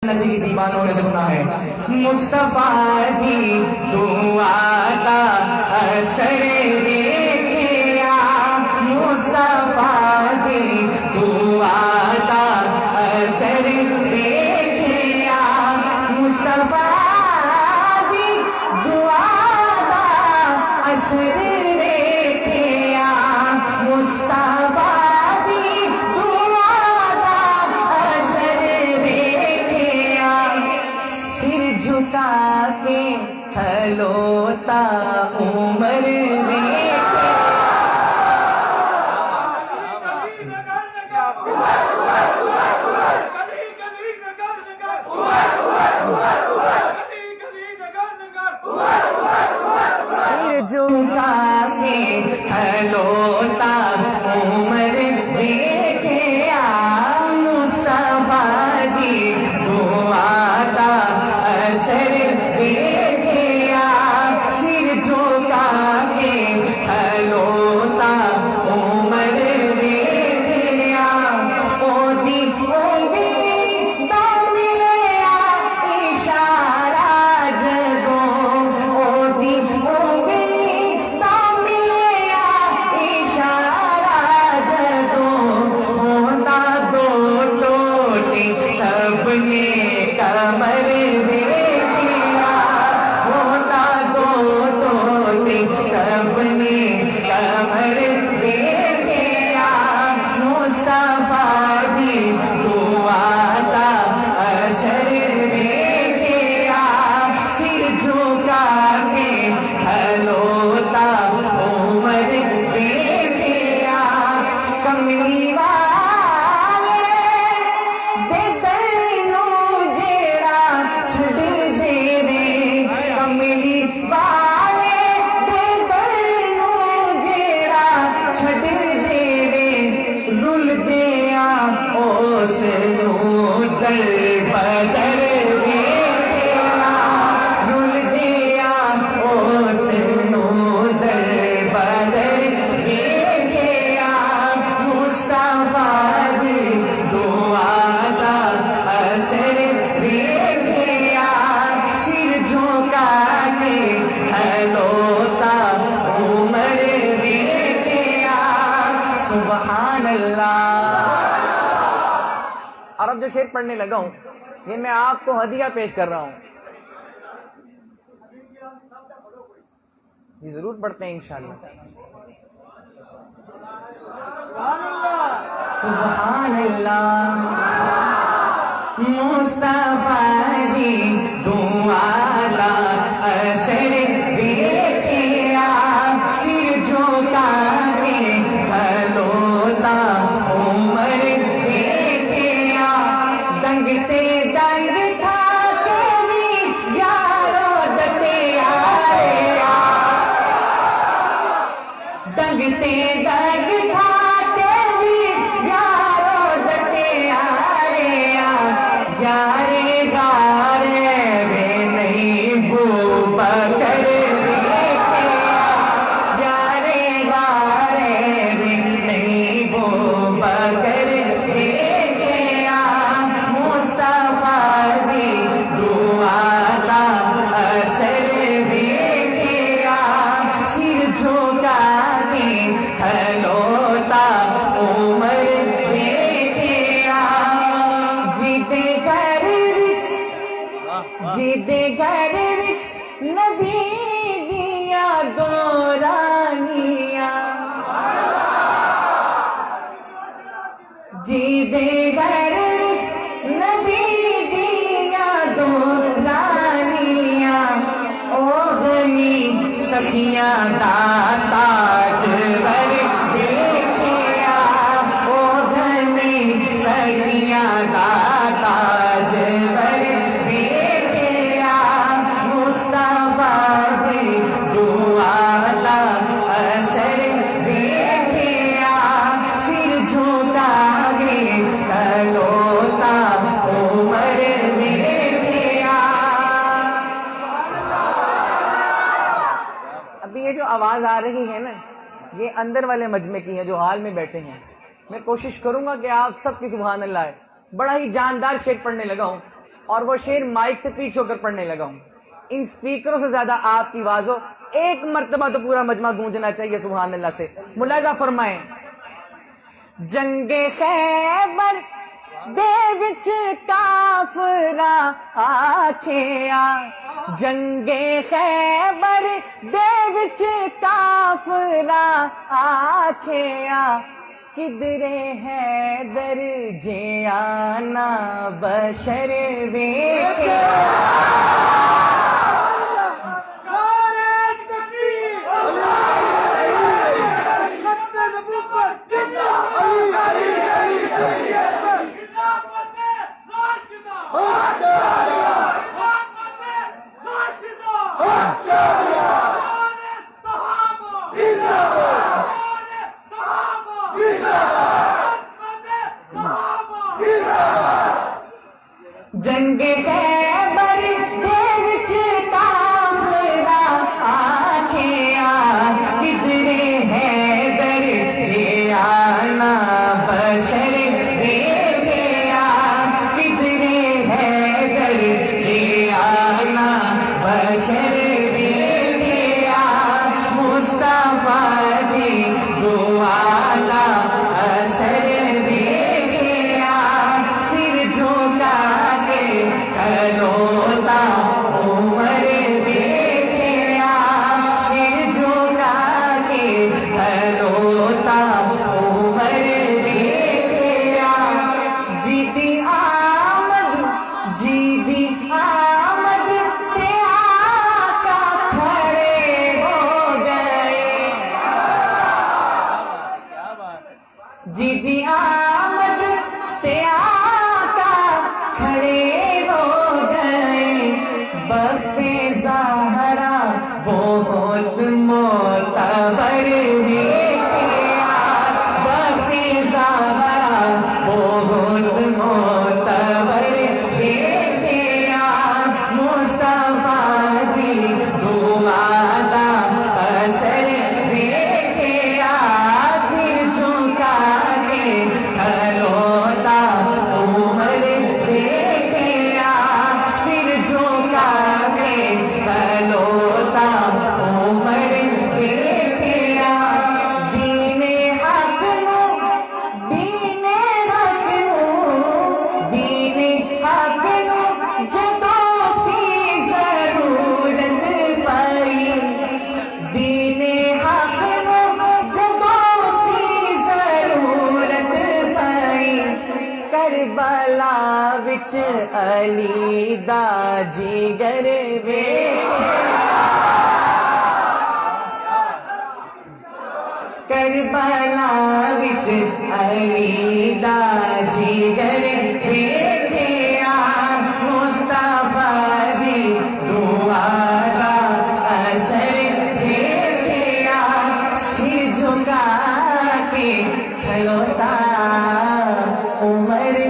नची दीवानों ने सुना है। मुस्तफा दी दुआ का असर देखिया, मुस्तफा दी दुआ का असर देखिया, मुस्तफा दी दुआ का असर देखिया, मुस्तफा झुका के हलोता उमर सिर झुका के हलोता उमर देखिया, मुस्तफा दी दुआ का असर देखिया, सिर झुका के हलोता उमर देखिया, ओदी ओदी दामिलिया इशारा जगो, ओदी ओदी दामिलिया इशारा जगो, होता दो टोटे सबने कमर सबने कमर देखिया, मुस्तफा दी दुआ का असर देखिया, सिर झुका के हलोता उमर देखिया, कमली वाले दे दैनू जेड़ा छड़ दे रे, कमली छड़ दे रे रुल दिया ओस दर बदर देखिया, रुल दिया ओस दर बदर देखिया, मुस्तफा दी दुआ का असर देखिया, सिर झुका के हलोता उमर सुबहान अल्लाह। और अब जो शेर पढ़ने लगा हूं, ये मैं आपको हदिया पेश कर रहा हूं, ये जरूर पढ़ते हैं इंशाअल्लाह। सुबहान अल्लाह, मुस्तफा दी दुआ का असर देखिया, सिर झुका के हलोता उमर देखिया, दंगते दंग था कभी यारो दते आया, दंगते दंग था कभी यारो दते आया, यारे गारे वे नहीं बूबकर बकर देखिया, मुस्तफा दी दुआ का असर देखिया, सिर झुका के हलोता उमर देखिया, जीते घर विच नबी दिया दोरानिया, जीदे घर नबी दिया दोरानिया, ओ गनी सखियां का ताजवर देखिया, ओ गनी सखियां का ताजवर देखिया, मुस्तफा दी दुआ का असर देखिया, सिर झुका हलोता उमर देखिया। अभी ये जो आवाज आ रही है ना, ये अंदर वाले मजमे की है जो हाल में बैठे हैं। मैं कोशिश करूंगा कि आप सबकी सुभान अल्लाह है। बड़ा ही जानदार शेर पढ़ने लगा हूं। और वो शेर माइक से पीछे होकर पढ़ने लगा हूं। इन स्पीकरों से ज्यादा आपकी आवाज हो, एक मर्तबा तो पूरा मजमा गूंजना चाहिए सुभान अल्लाह से। मुलाजा फरमाएं। जंगे खैबर दे विच काफरा आखिया, जंगे खैबर दे विच काफरा आखिया, किधरे हैदर जे आना बशर वेखे। जंगे खैबर दे विच काफरा आखिया, किधरे हैदर जे आना बशर वेखिया, किधरे हैदर जे आना बशर वेखिया, मुस्तफा दी दुआ दा असर वेखिया, सिर झुका खलोता उमर देखिया, सिर झुका के खलोता उमर देखिया, जीती आमद जीती आमद ते आका खड़े हो गए, जीती आमद ते आका खड़े बख्ते ज़हरा बहुत मोतबर देखिया, बख्ते ज़हरा बहुत मोतबर देखिया, मुस्तफा दी दुआ दा असर देखिया, सिर झुका के खलोता उमर देखिया, सिर झुका खलोता उमर देखिया, दीने हक नू दीने हक नू दीने हक नू जदों सी जरूरत पई, दीने हक नू जदों सी जरूरत पई, करबला विच अली दा जिगर करबला विच अली दा जिगर वेखिया, मुस्तफा दी दुआ दा असर वेखिया, सिर झुका के खलोता उमर